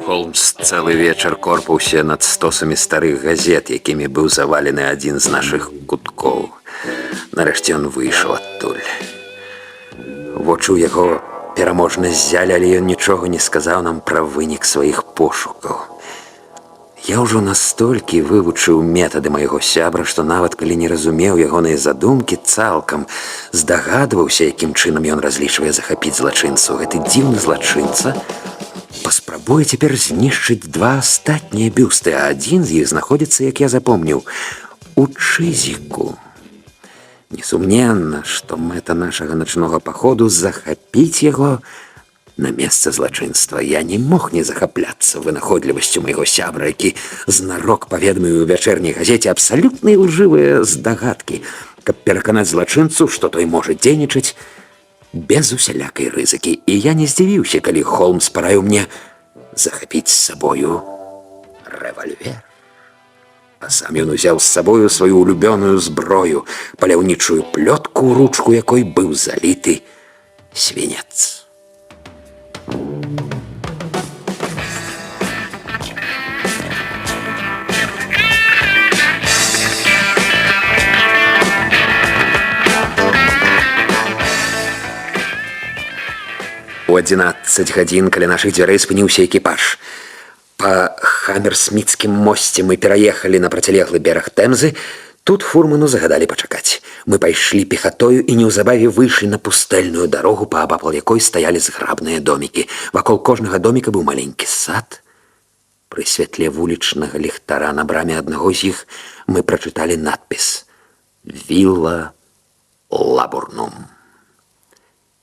Холмс цэлы вечар корпаўся над стосамі старых газет, якімі быў завалены адзін з нашых куткоў. Нарэшце ён выйшаў адтуль. Вочы ў яго пераможна ззялі, але ён нічога не сказаў нам пра вынік сваіх пошукаў. Я ўжо настолькі вывучыў метады майго сябра, што нават калі не разумеў ягоныя задумкі цалкам, здагадваўся, якім чынам ён разлічвае захапіць злачынцу. Гэты дзіўны злачынца паспрабуе цяпер знішчыць два астатнія бюсты, а адзін з іх знаходзіцца, як я запомніў, у Чызіку. Несумненна, што мэта нашага начнога паходу захапіць яго на месца злачынства. Я не мог не захапляцца вынаходлівасцю майго сябра, які знарок паведаміў у вячэрняй газеце абсалютна ілжывыя здагадкі, каб пераканаць злачынцу, што той можа дзейнічаць без усялякай рызыкі. І я не здзівіўся, калі Холмс параіў мне захапіць з сабою рэвальвер. А сам ён узяў з сабою сваю улюбёную зброю, паляўнічую плётку, ручку якой быў заліты свінец. У 11 гадзін каля нашых дзвярэй спыніўся экіпаж. Па Хаммерсмітскім мосце мы пераехалі на процілеглы бераг Тэмзы. Тут фурману загадалі пачакаць. Мы пайшлі пехатою і неўзабаве выйшлі на пустэльную дарогу, паабапал якой стаялі зграбныя домікі. Вакол кожнага доміка быў маленькі сад. Пры святле вулічнага ліхтара на браме аднаго з іх мы прачыталі надпіс «Вілла Лабурнум».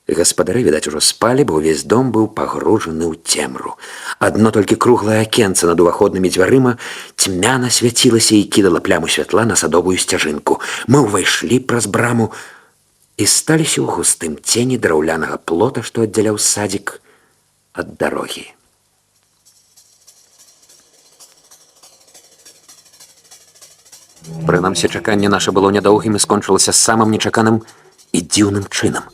Гаспадары, відаць, ужо спалі, бо ўвесь дом быў пагружаны ў цемру. Адно толькі круглае акенца над уваходнымі дзвярыма цьмяна свяцілася і кідала пляму святла на садовую сцяжынку. Мы ўвайшлі праз браму і сталіся ў густым цені драўлянага плота, што аддзяляў садзік ад дарогі. Прынамсі, чаканне наша было нядоўгім і скончылася самым нечаканым і дзіўным чынам.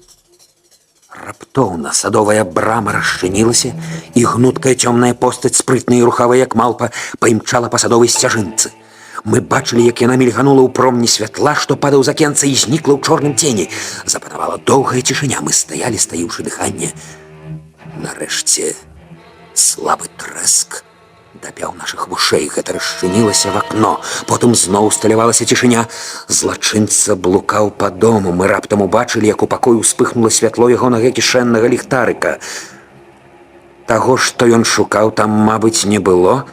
Раптоўна садовая брама расчынілася, і гнуткая цёмная постаць, спрытная і рухавая, як малпа, паімчала па садовай сцяжынцы. Мы бачылі, як яна мільганула ў промні святла, што падаў з акенца і знікла ў чорным цені. Запанавала доўгая цішыня, мы стаялі, стаіўшы дыханне. Нарэшце слабы трэск дапяў нашых вушэй. Гэта расчынілася в акно. Потым зноў усталявалася цішыня. Злачынца блукаў па дому. Мы раптам убачылі, як у пакою ўспыхнула святло ягонага кішэннага ліхтарыка. Таго, што ён шукаў, там, мабыць, не было,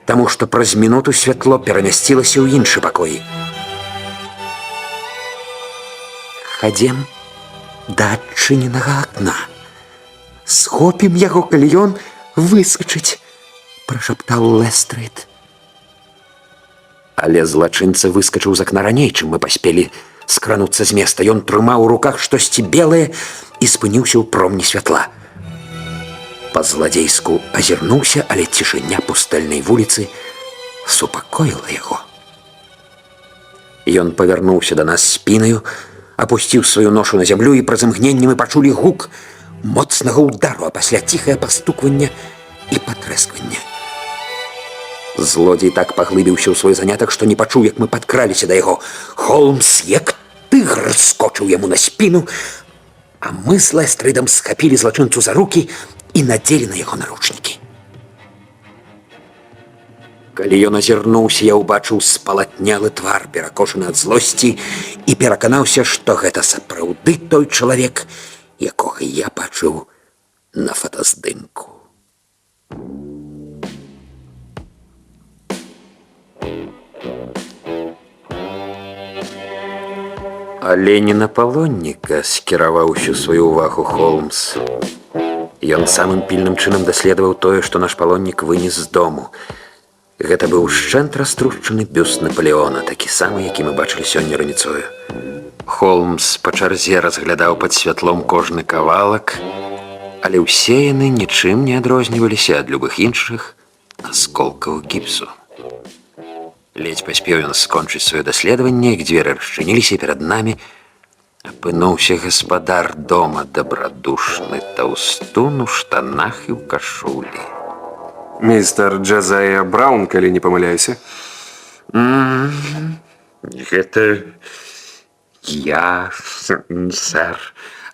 таму што праз мінуту святло перамясцілася ў іншы пакой. Хадзем да адчыненага акна. Схопім яго, калі ён выскачыць, прашаптаў Лестрейд. Але злачынца выскачыў з акна раней, чым мы паспелі скрануцца з места. Ён трымаў у руках штосьці белае і спыніўся ў промні святла. Па-зладзейску азірнуўся, але цішыня пустэльнай вуліцы супакоіла яго. Ён павярнуўся да нас спінаю, апусціў сваю ношу на зямлю, і праз імгненне мы пачулі гук моцнага удару, а пасля ціхае пастукванне і патрэскванне. Злодзей так паглыбіўся ў свой занятак, што не пачуў, як мы падкраліся да яго. Холмс, як тыгр, скочыў яму на спіну, а мы з Лестрейдам схапілі злачынцу за рукі і надзелі на яго наручнікі. Калі ён азірнуўся, я ўбачыў спалатнялы твар, перакошаны ад злосці, і пераканаўся, што гэта сапраўды той чалавек, якога я бачыў на фотаздымку. Але не на палонніка скіраваў усю сваю ўвагу Холмс. Ён самым пільным чынам даследаваў тое, што наш палоннік вынес з дому. Гэта быў шчэнт раструшчаны бюст Напалеона, такі самы, які мы бачылі сёння раніцою. Холмс па чарзе разглядаў пад святлом кожны кавалак, але ўсе яны нічым не адрозніваліся ад любых іншых асколкаў гіпсу. Ледзь паспеў ён скончыць сваё даследаванне, як дзверы расчыніліся, і перад намі апынуўся гаспадар дома, дабрадушны таўстун у штанах і ў кашулі. Мистер Джазая Браун, калі не памыляюся. Гэта я, сэр.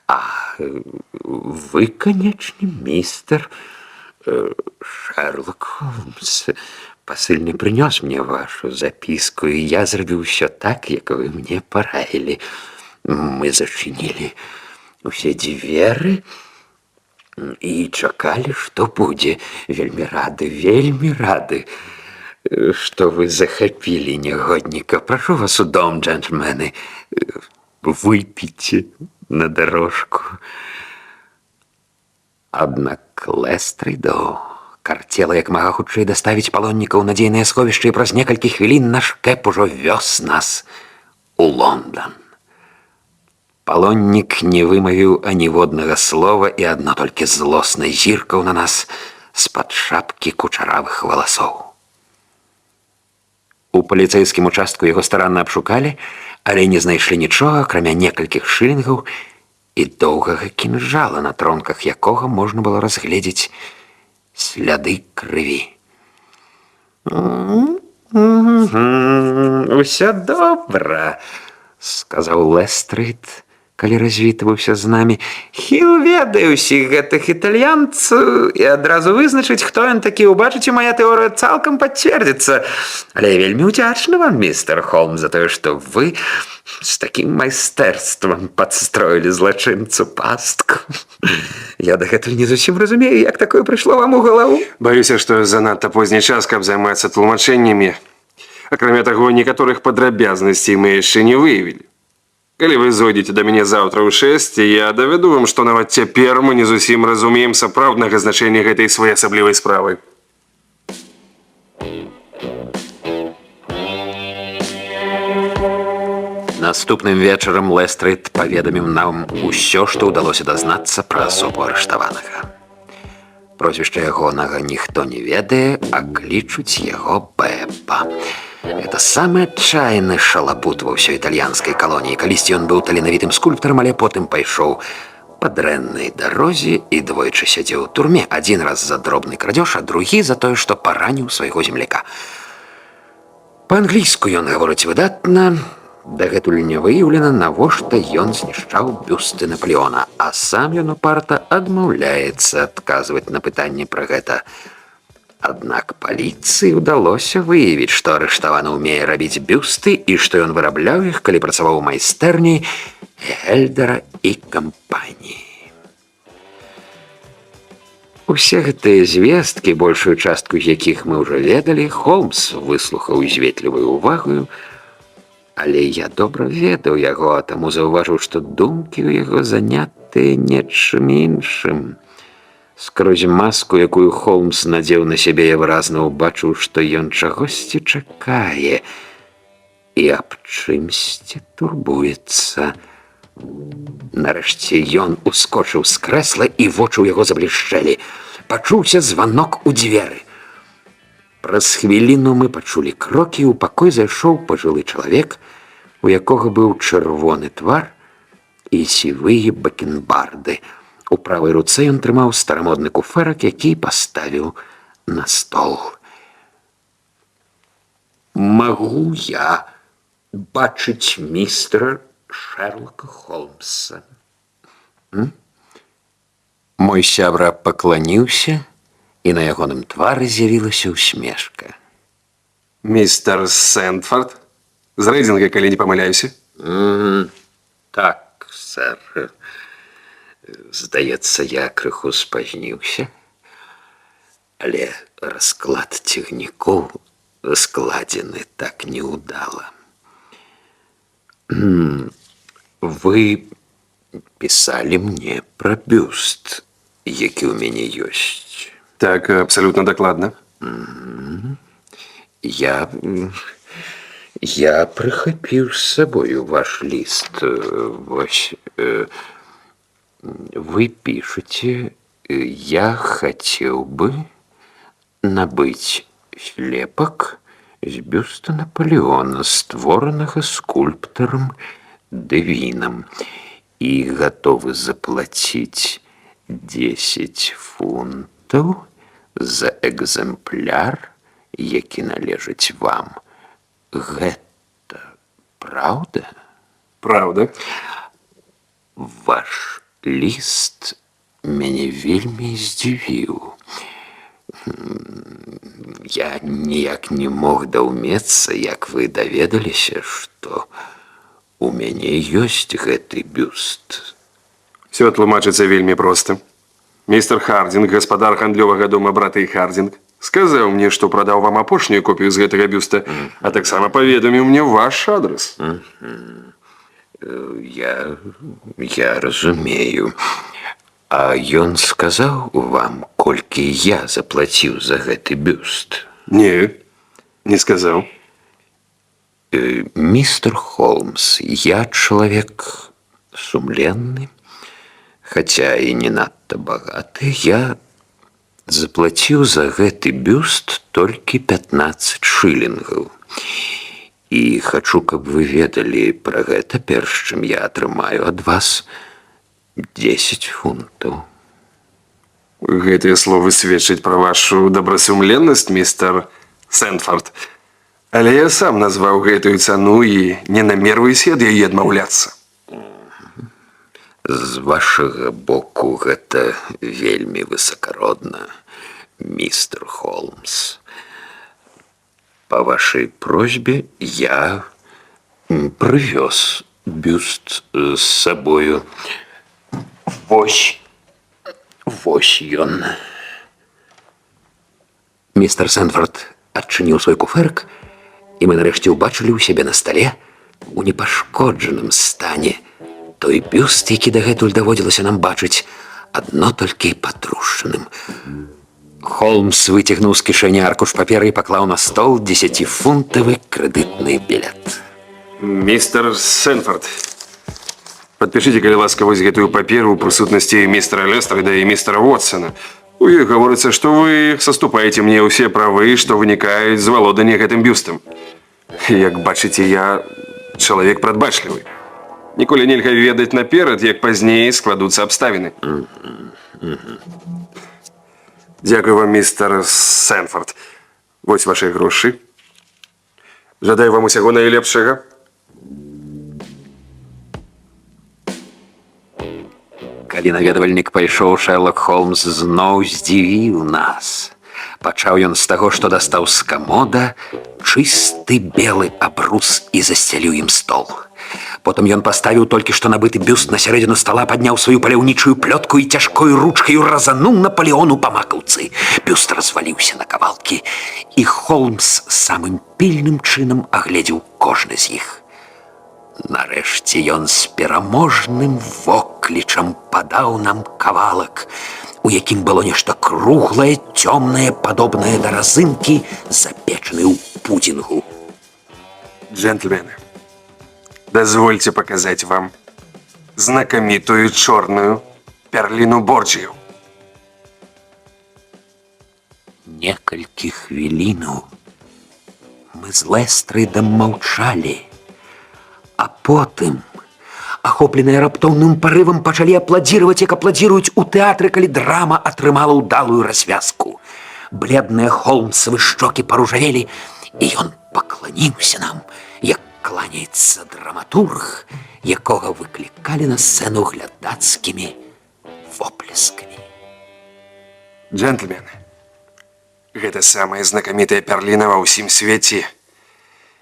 А вы, канечне, містер Шерлок Холмс. Пасыльны прынёс мне вашу запіску, і я зрабіў усё так, як вы мне параілі. Мы зачынілі усе дзверы і чакалі, што будзе. Вельмі рады, што вы захапілі нягодніка. Прашу вас у дом, джентльмены. Выпейце на дорожку. Аднак Лестрейду карцела як мага хутчэй даставіць палонніка ў надзейнае сховішча, і праз некалькі хвілін наш кэп ужо вёз нас у Лондан. Палоннік не вымавіў аніводнага слова і адно толькі злосна зіркаў на нас з-пад шапкі кучаравых валасоў. У паліцэйскім участку яго старанна абшукалі, але не знайшлі нічога, акрамя некалькіх шылінгаў і доўгага кінжала, на тронках якога можна было разгледзець сляды крыві. «Усё добра», — сказаў Лестрейд, калі развітваўся з намі. «Хіл ведае ўсіх гэтых італьянцаў і адразу вызначыць, хто ён такі. Убачыце, мая тэорыя цалкам пацвердзіцца. Але я вельмі ўдзячны вам, містер Холмс, за тое, што вы з такім майстэрствам падстроілі злачынцу пастку. Я дагэтуль не зусім разумею, як такое прыйшло вам у галаву». Баюся, што занадта позні час, каб займацца тлумачэннямі. Акрамя таго, некаторых падрабязнасцей мы яшчэ не выявілі. Калі вы зойдзеце да мяне заўтра ў 6, я давяду вам, што нават цяпер мы не зусім разумеем сапраўднага значэння гэтай своеасаблівай справы. Наступным вечарам Лестрейд паведаміў нам усё, што ўдалося дазнацца пра асобу арыштаванага. Прозвішча ягонага ніхто не ведае, а клічуць яго Бэпа. Гэта самы адчайны шалапут ва ўсёй італьянскай калоніі. Калісьці ён быў таленавітым скульптарам, але потым пайшоў па дрэннай дарозе і двойчы сядзеў у турме. Адзін раз за дробны крадзеж, а другі за тое, што параніў свайго земляка. Па-англійску ён гаворыць выдатна. Дагэтуль не выяўлена, навошта ён знішчаў бюсты Наполеона, а сам ён упарта адмаўляецца адказваць на пытанні пра гэта. Аднак паліцыі ўдалося выявіць, што арыштаваны ўмее рабіць бюсты і што ён вырабляў іх, калі працаваў у майстэрні Гельдера і кампаніі. Усе гэтыя звесткі, большую частку з якіх мы ўжо ведалі, Холмс выслухаў з ветлівай увагаю, але я добра ведаў яго, а таму заўважыў, што думкі ў яго занятыя нечым іншым. Скрозь маску, якую Холмс надзеў на сябе, я выразна ўбачыў, што ён чагосьці чакае і аб чымсьці турбуецца. Нарэшце ён ускочыў з крэсла, і вочы ў яго заблішчэлі. Пачуўся званок у дзверы. Праз хвіліну мы пачулі крокі, і ў пакой зайшоў пажылы чалавек, у якога быў чырвоны твар і сівыя бакенбарды. У правай руцэ ён трымаў старамодны куфэрак, які паставіў на стол. «Магу я бачыць містера Шерлока Холмса?» Мой сябра пакланіўся, і на ягоным твары з'явілася ўсмешка. «Містер Сэндфорд? З рэйдзінга, калі не памыляюся?» «Так, сэр. Здаецца, я крыху спазніўся, але расклад цягнікоў складзены так неўдала. Вы пісалі мне пра бюст, які ў мяне ёсць?» «Так, абсалютна дакладна». Я прыхапіў з сабою ваш ліст. Вось, вы пішаце Я хотел бы набыть слепок с бюста Наполеона, створенного скульптором Девином, и готовы заплатить 10 фунтов за экземпляр, які належить вам. Гэта правда? Правда. Ваш ліст мяне вельмі здзівіў. Я ніяк не мог даўмецца, як вы даведаліся, што у мяне ёсць гэты бюст. Все тлумачыцца вельмі проста. Містер Хардинг, гаспадар гандлёвага дома браты Хардинг, сказаў мне, што прадаў вам апошнюю копію з гэтага бюста, а таксама паведаміў мне ваш адрес. Я разумею. А ён сказаў вам, колькі я заплаціў за гэты бюст? Не, не сказаў. Мистер Холмс, я чалавек сумленны, хотя и не надто богаты. Я заплатил за гэты бюст только 15 шиллингов. И хочу, каб вы ведали про гэта, перш чым я атрымаю ад вас 10 фунтов. Гэтыя словы сведчаць пра вашу добрасумленнасць, містер Сэнфорд. Але я сам назваў гэтую цану і не намерваюся ад яе адмаўляцца. З вашага боку гэта вельмі высакародна, мистер Холмс. По вашей просьбе я привез бюст с собою. Вось ён. Мистер Сэнфорд адчыніў свой куфэрк, і мы нарэшце ўбачылі ў сябе на стале у непашкоджаным стане той бюст, які дагэтуль даводзілася нам бачыць, адно толькі патрушчаным. Холмс выцягнуў з кішэні аркуш паперы і паклаў на стол 10-фунтавы крэдытны білет. Містер Сэнфорд, подпишите, калі ласка, вось гэтую паперу ў прысутнасці містера Лестрада і містера Уотсона. У ёй гаворыцца, што вы саступаеце мне ўсе правы, што вынікаюць з валодання гэтым бюстам. Як бачыце, я чалавек прадбачлівы. Ніколі нельга ведаць наперад, як пазней складуцца абставіны. Дякую вам, містер Сэнфорд. Вось ваши грошы. Жадаю вам усяго найлепшага. Калі наведвальнік пайшоў, Шерлок Холмс зноў здзівіў нас. Пачаў ён з таго, што дастаў з камода чысты белы абрус і засцяліў ім стол. Потым ён паставіў толькі што набыты бюст на сярэдзіну стола, падняў сваю паляўнічую плётку і цяжкой ручкаю разануў Наполеону па макаўцы. Бюст разваліўся на кавалкі, і Холмс самым пільным чынам агледзеў кожны з іх. Нарэшце ён з пераможным воклічам падаў нам кавалак, у якім было нешта круглае, цёмнае, падобнае да разынкі, запечанае ў пудзінгу. Джентльмены, дозвольте показать вам знакомитую черную перлину Борджиев. Некалькі хвілінаў мы з Лестрейдам маўчалі, а потым, ахопленыя раптоўным парывам, пачалі апладзіраваць, як апладзіруюць у тэатры, калі драма атрымала ўдалую развязку. Бледныя Холмсавы шчокі паружавелі, і ён пакланіўся нам, як кланяецца драматург, якога выклікалі на сцэну глядацкімі воплескамі. Джентльмены, гэта самая знакамітая перліна ва ўсім свеце.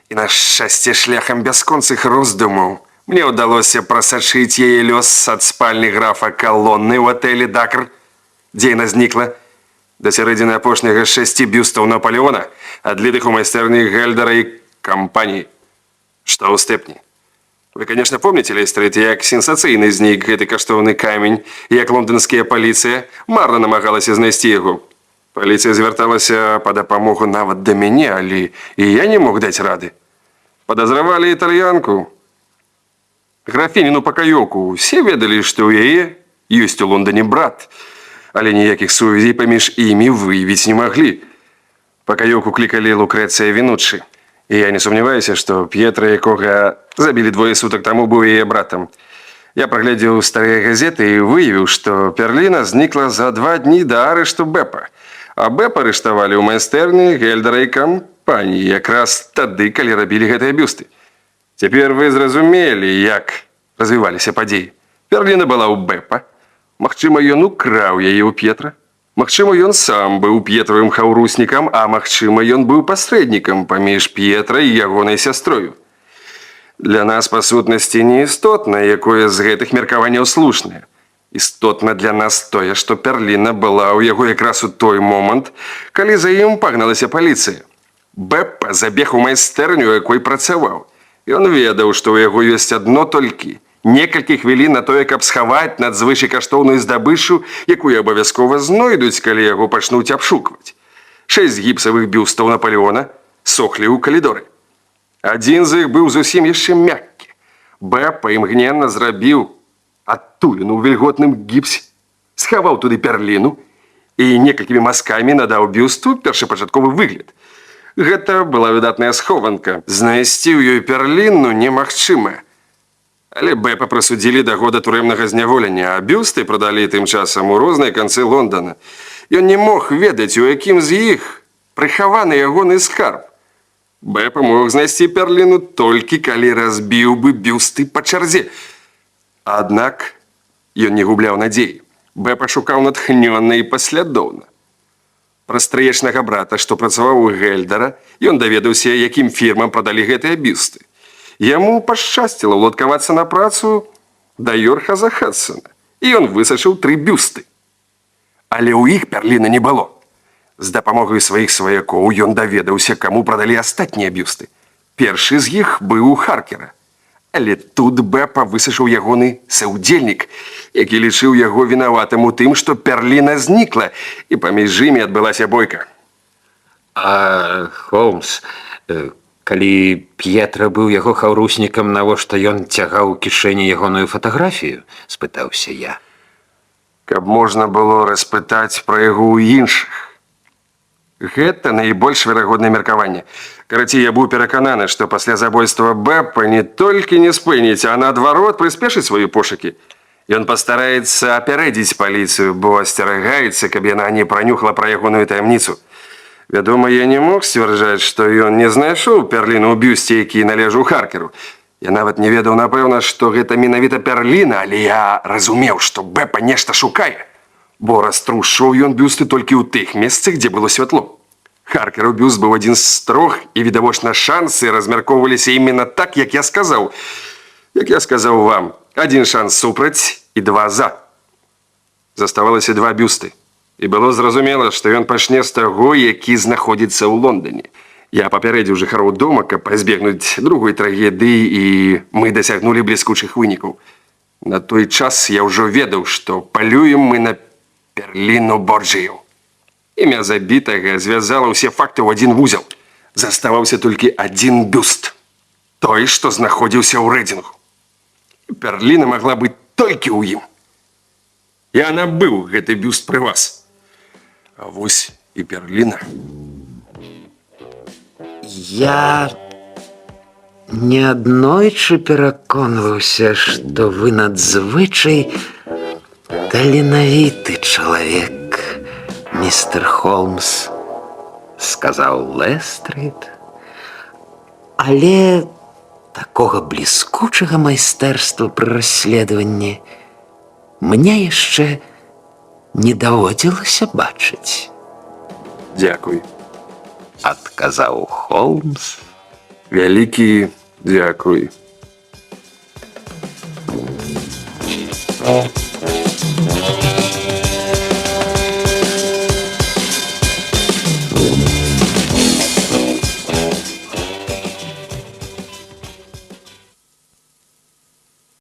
І на шчасце, шляхам бясконцых роздумаў мне ўдалося прасачыць яе лёс ад спальні графа Калонны ў атэлі Дакр, дзе яна знікла, да сярэдзіны апошняга 6 бюстаў Наполеона, адлітых у майстэрні Гельдера і кампаніі, што ў Стэпні. Вы, конечно, помните, Лестрейд, як сенсацыйны знік гэты каштоўны камень, як лонданская паліцыя марна намагалася знайсці яго. Паліцыя звярталася па дапамогу нават да мяне, але і я не мог даць рады. Падазравалі італьянку. Графініну Пакаёўку. Усе ведалі, што ў яе ёсць у Лондоне брат. але ніякіх сувязей паміж імі выявіць не маглі. Пакаёўку клікалі Лукрэцыя Вінуччы. І я не сумняваюся, што П'етра, якога забілі двое сутак таму, быў яе братам. Я праглядзеў старыя газеты і выявіў, што Перліна знікла за 2 дні да арышту Бэпа. А Бэпа арыштавалі ў майстэрні Гельдера і кампаніі якраз тады, калі рабілі гэтыя бюсты. Цяпер вы зразумелі, як развіваліся падзеі. Перліна была ў Бэпа. Магчыма, ён украў яе ў П'етра. Магчыма, ён сам быў П'етравым хаўруснікам, а магчыма, ён быў пасрэднікам паміж П'етрай і ягонай сястрою. Для нас, па сутнасці, не істотна, якое з гэтых меркаванняў слушнае. Істотна для нас тое, што Перліна была ў яго якраз у той момант, калі за ім пагналася паліцыя. Бэппа забег у майстэрню, у якой працаваў. Ён ведаў, што ў яго ёсць адно толькі некалькі хвілін на тое, каб схаваць надзвычай каштоўную здабычу, якую абавязкова знойдуць, калі яго пачнуць абшукваць. 6 гіпсавых бюстаў Напалеона сохлі ў калідоры. Адзін з іх быў зусім яшчэ мяккі. Бэппа імгненна зрабіў адтуліну ў вільготным гіпсе, схаваў туды Перліну і некалькімі мазкамі надаў бюсту першапачатковы выгляд. Гэта была выдатная схованка. Знайсці ў ёй Перліну немагчыма. Але Бэпа прысудзілі да года турэмнага зняволення, а бюсты прадалі тым часам у розныя канцы Лондона. Ён не мог ведаць, у якім з іх прыхаваны ягоны скарб. Бэпа мог знайсці Перліну толькі калі разбіў бы бюсты па чарзе. Аднак ён не губляў надзеі. Бэпа шукаў натхнённа і паслядоўна. Пра стрыечнага брата, што працаваў у Гельдера, ён даведаўся, якім фірмам прадалі гэтыя бюсты. Яму пашчасціла ўладкавацца на працу да Йорхаза Хадсона, і ён высачыў 3 бюсты. Але ў іх Перліна не было. З дапамогай сваіх сваякоў ён даведаўся, каму прадалі астатнія бюсты. Першы з іх быў у Харкера. Але тут Бэпа высачыў ягоны саўдзельнік, які лічыў яго вінаватым у тым, што Перліна знікла, і паміж імі адбылася бойка. А Холмс, калі П'етра быў яго хаўруснікам, навошта ён цягаў у кішэні ягоную фатаграфію? Спытаўся я. Каб можна было распытаць пра яго ў іншых. Гэта найбольш верагоднае меркаванне. Карацей, я быў перакананы, што пасля забойства Бэппа не толькі не спыніць, а наадварот прыспешыць свае пошукі. Ён пастараецца апярэдзіць паліцыю, бо асцерагаецца, каб яна не пранюхала пра ягоную таямніцу. Вядома, я не мог сцвярджаць, што ён не знайшоў Перліну ў бюсце, які належаў Харкеру. Я нават не ведаў, напэўна, што гэта менавіта Перліна, але я разумеў, што Бэппа нешта шукае. Бо раструшчваў ён бюсты толькі ў тых месцах, дзе было святло. Харкераў бюст быў адзін з 3, і, відавочна, шансы размяркоўваліся іменно так, як я сказаў. Як я сказаў вам, 1 шанс супраць і 2 за. Заставалася 2 бюсты. І было зразумела, што ён пачне з таго, які знаходзіцца ў Лондоне. Я папярэдзіў жыхароў дома, каб пазбегнуць другой трагедыі, і мы дасягнулі бліскучых вынікаў. На той час я ўжо ведаў, што палюем мы на Перліну Борджыю. Імя забітага звязала ўсе факты ў адзін вузел. Заставаўся толькі 1 бюст. Той, што знаходзіўся ў Рэдзінгу. Перліна магла быць толькі ў ім. Я набыў гэты бюст пры вас. А вось і Перліна. Я неаднойчы пераконваўся, што вы надзвычай таленавіты чалавек, містер Холмс, сказаў Лестрейд. Але такога бліскучага майстэрства пры расследаванні мне яшчэ не даводзілася бачыць. Дзякуй. Адказаў Холмс. Вялікі дзякуй.